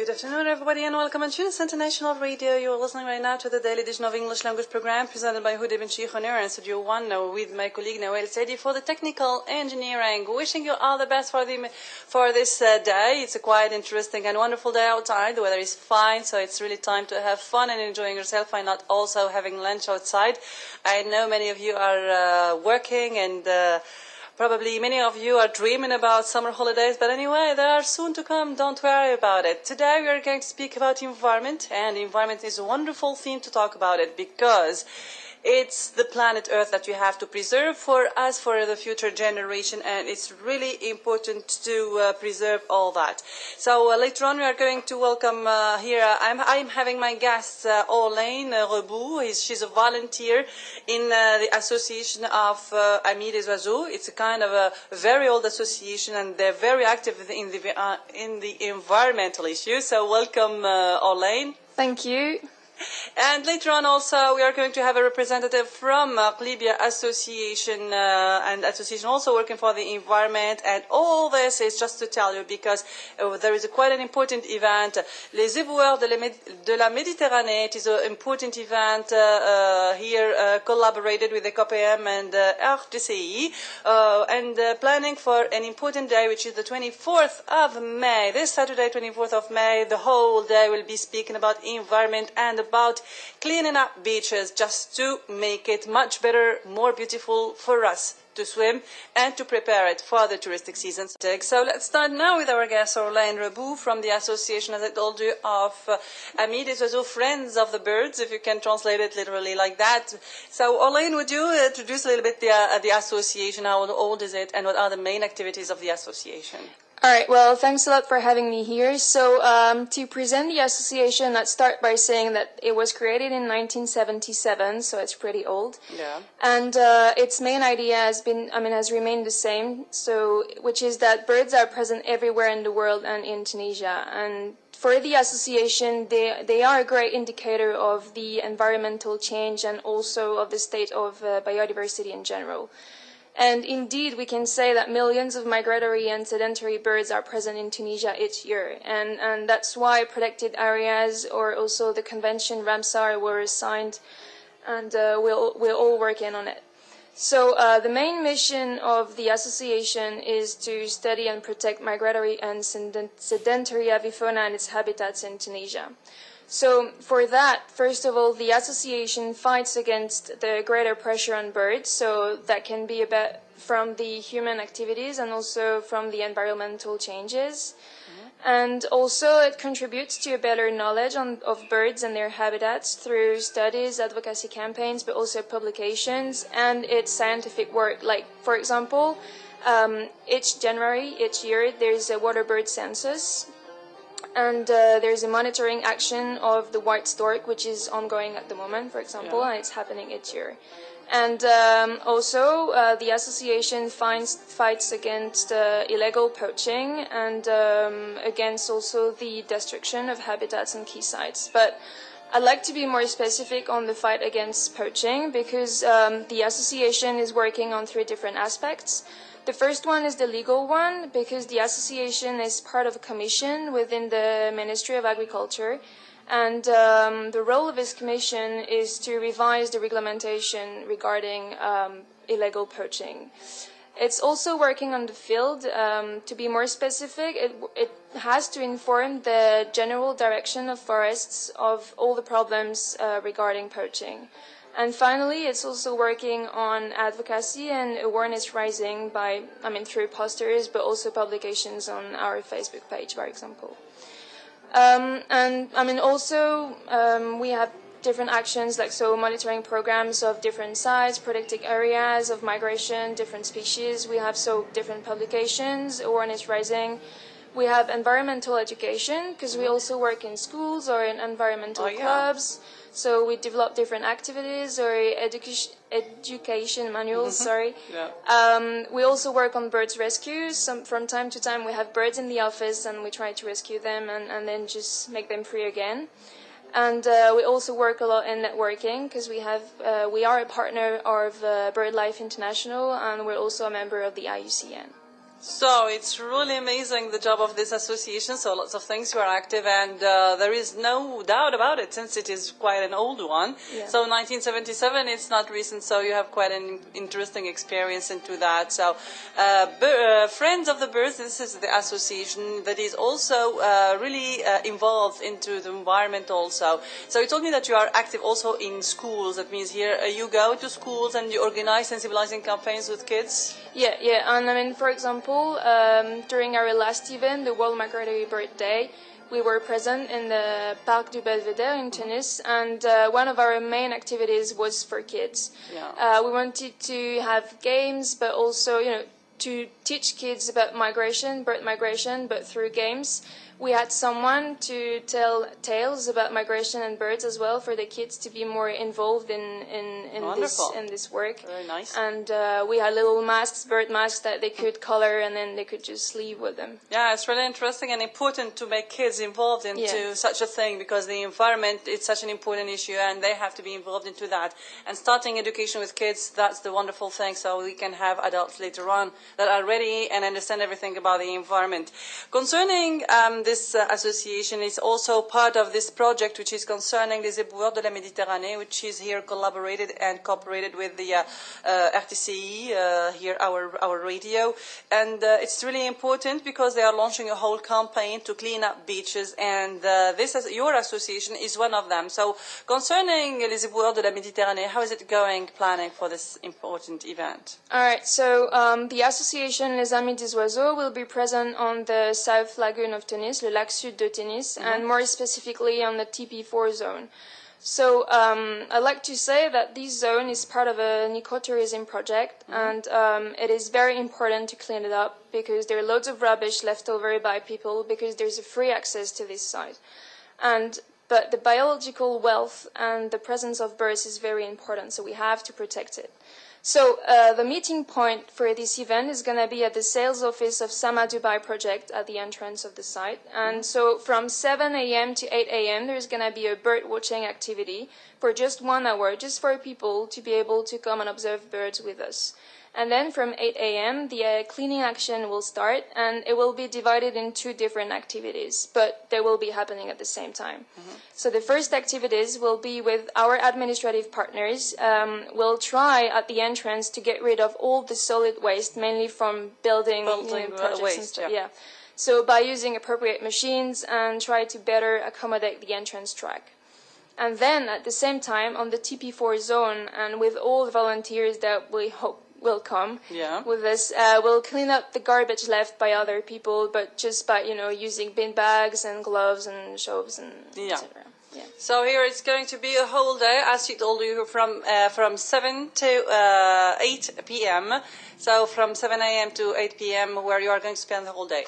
Good afternoon, everybody, and welcome on Tunisian International Radio. You're listening right now to the daily edition of English language program presented by Huda bin Sheikh on air in Studio 1 with my colleague Rtci for the technical engineering. Wishing you all the best for this day. It's a quite interesting and wonderful day outside. The weather is fine, so it's really time to have fun and enjoying yourself. Why not also having lunch outside? I know many of you are working and probably many of you are dreaming about summer holidays, but anyway, they are soon to come. Don't worry about it. Today we are going to speak about environment, and environment is a wonderful theme to talk about it because it's the planet Earth that we have to preserve for us, for the future generation, and it's really important to preserve all that. So later on we are going to welcome here, I'm having my guest Orlaine Reboux. She's a volunteer in the association of Amis des Oiseaux. It's a kind of a very old association, and they're very active in the environmental issues. So welcome Orlaine. Thank you. And later on also we are going to have a representative from Libya Association, and association also working for the environment, and all this is just to tell you because there is quite an important event, Les Éboueurs de la Méditerranée. It is an important event here collaborated with the COPM and Rtci, and planning for an important day which is the 24th of May. This Saturday 24th of May, the whole day will be speaking about environment and about cleaning up beaches just to make it much better, more beautiful for us to swim and to prepare it for the touristic season. So let's start now with our guest Orlaine Reboux from the association, as I told you, of Amis des Oiseaux, Friends of the Birds, if you can translate it literally like that. So Orlaine, would you introduce a little bit the association? How old is it, and what are the main activities of the association? All right, well, thanks a lot for having me here. So to present the association, let's start by saying that it was created in 1977, so it's pretty old. Yeah. And its main idea has remained the same, so which is that birds are present everywhere in the world and in Tunisia. And for the association, they are a great indicator of the environmental change and also of the state of biodiversity in general. And indeed, we can say that millions of migratory and sedentary birds are present in Tunisia each year. And that's why protected areas or also the convention Ramsar were signed, and we're all working on it. So the main mission of the association is to study and protect migratory and sedentary avifauna and its habitats in Tunisia. So for that, first of all, the association fights against the greater pressure on birds, so that can be a bit from the human activities and also from the environmental changes. Mm-hmm. And also it contributes to a better knowledge of birds and their habitats through studies, advocacy campaigns, but also publications and its scientific work. Like, for example, each January, each year, there's a water bird census. And there's a monitoring action of the white stork, which is ongoing at the moment, for example, and it's happening each year. And also, the association fights against illegal poaching and against also the destruction of habitats and key sites. But I'd like to be more specific on the fight against poaching because the association is working on 3 different aspects. The first one is the legal one, because the association is part of a commission within the Ministry of Agriculture, and the role of this commission is to revise the regulation regarding illegal poaching. It's also working on the field. To be more specific, it has to inform the general direction of forests of all the problems regarding poaching. And finally, it's also working on advocacy and awareness raising through posters, but also publications on our Facebook page, for example. We have different actions, monitoring programs of different sites, protected areas of migration, different species. We have different publications, awareness raising. We have environmental education, because we also work in schools or in environmental clubs. So we develop different activities or education manuals, We also work on birds rescues. From time to time we have birds in the office and we try to rescue them and then just make them free again. And we also work a lot in networking because we are a partner of BirdLife International, and we're also a member of the IUCN. So it's really amazing the job of this association. So lots of things you are active, and there is no doubt about it since it is quite an old one. Yeah. So 1977, it's not recent. So you have quite an interesting experience into that. So Friends of the Birds, this is the association that is also really involved into the environment also. So you told me that you are active also in schools. That means here you go to schools and you organize sensibilizing campaigns with kids. Yeah, and I mean, for example, during our last event, the World Migratory Bird Day, we were present in the Parc du Belvédère in Tunis, and one of our main activities was for kids. Yeah. We wanted to have games, but also, to teach kids about migration, bird migration, but through games. We had someone to tell tales about migration and birds as well, for the kids to be more involved in this work. Very nice. And we had little masks, bird masks, that they could color, and then they could just leave with them. Yeah, it's really interesting and important to make kids involved into such a thing, because the environment is such an important issue and they have to be involved into that. And starting education with kids, that's the wonderful thing, so we can have adults later on that are ready and understand everything about the environment. Concerning this association is also part of this project, which is concerning les éboueurs de la Méditerranée, which is here collaborated and cooperated with the Rtci, here our radio. And it's really important because they are launching a whole campaign to clean up beaches, and your association is one of them. So concerning les éboueurs de la Méditerranée, how is it going, planning for this important event? All right, so the association Les Amis des Oiseaux will be present on the South Lagoon of Tunis, le lac sud de Tunis, and more specifically on the TP4 zone. So I'd like to say that this zone is part of an ecotourism project, and it is very important to clean it up, because there are loads of rubbish left over by people, because there's a free access to this site. But the biological wealth and the presence of birds is very important, so we have to protect it. So the meeting point for this event is going to be at the sales office of Sama Dubai Project at the entrance of the site. And so from 7 a.m. to 8 a.m. there's going to be a bird watching activity for just 1 hour, just for people to be able to come and observe birds with us. And then from 8 a.m. the cleaning action will start, and it will be divided in 2 different activities, but they will be happening at the same time. So the first activities will be with our administrative partners. We'll try at the entrance to get rid of all the solid waste, mainly from building projects waste, and stuff. Yeah. So by using appropriate machines and try to better accommodate the entrance track. And then at the same time on the TP4 zone, and with all the volunteers that we hope will come with this, we'll clean up the garbage left by other people, but just by using bin bags and gloves and shoves and etc. Yeah. So here it's going to be a whole day, as she told you, from 7 to 8 p.m. So from 7 a.m. to 8 p.m. where you are going to spend the whole day.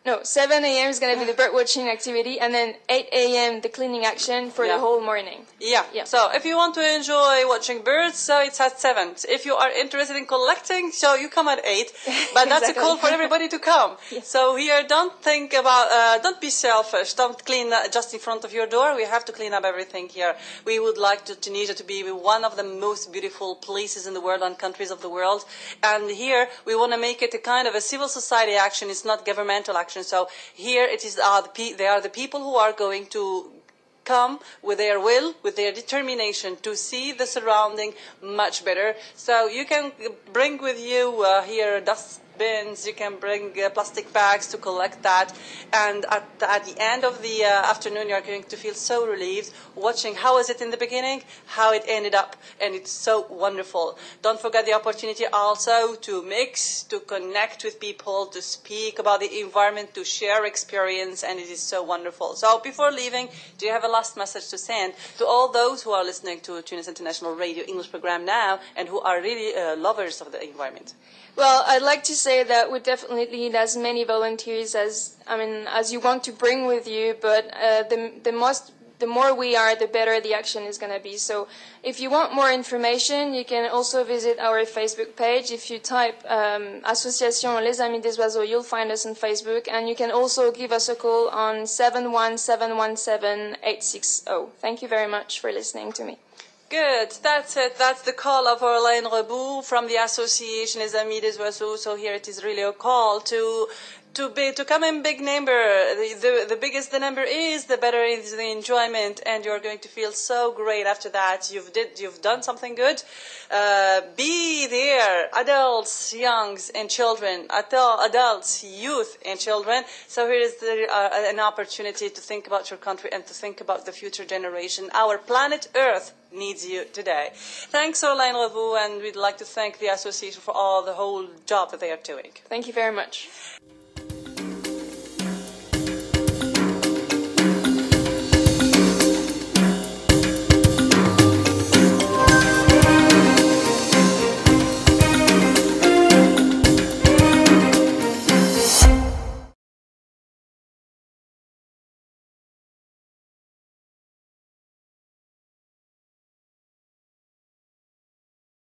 No, 7 a.m. is going to be the bird watching activity, and then 8 a.m. the cleaning action for the whole morning. Yeah. So if you want to enjoy watching birds, so it's at 7. If you are interested in collecting, so you come at 8. But that's a call for everybody to come. So here, don't think about, don't be selfish. Don't clean just in front of your door. We have to clean up everything here. We would like Tunisia to be one of the most beautiful places in the world and countries of the world. And here we want to make it a kind of a civil society action. It's not governmental action. So here it is. They are the people who are going to come with their will, with their determination to see the surrounding much better. So you can bring with you here dustbins. You can bring plastic bags to collect that. And at the end of the afternoon, you are going to feel so relieved watching how was it in the beginning, how it ended up, and it's so wonderful. Don't forget the opportunity also to mix, to connect with people, to speak about the environment, to share experience, and it is so wonderful. So before leaving, do you have a last message to send to all those who are listening to Tunis International Radio English program now and who are really lovers of the environment? Well, I'd like to say that we definitely need as many volunteers as you want to bring with you, but the more we are, the better the action is going to be. So if you want more information, you can also visit our Facebook page. If you type Association Les Amis des Oiseaux, you'll find us on Facebook, and you can also give us a call on 71717 860. Thank you very much for listening to me. Good. That's it. That's the call of Orlaine Reboux from the association Les Amis des Oiseaux. So here it is really a call to come in big number. The bigger the number is, the better is the enjoyment, and you're going to feel so great after that. You've done something good. Be there, adults, youngs, and children. Adults, youth, and children. So here is an opportunity to think about your country and to think about the future generation. Our planet Earth needs you today. Thanks, Orlaine Reboux, and we'd like to thank the association for all the whole job that they are doing. Thank you very much.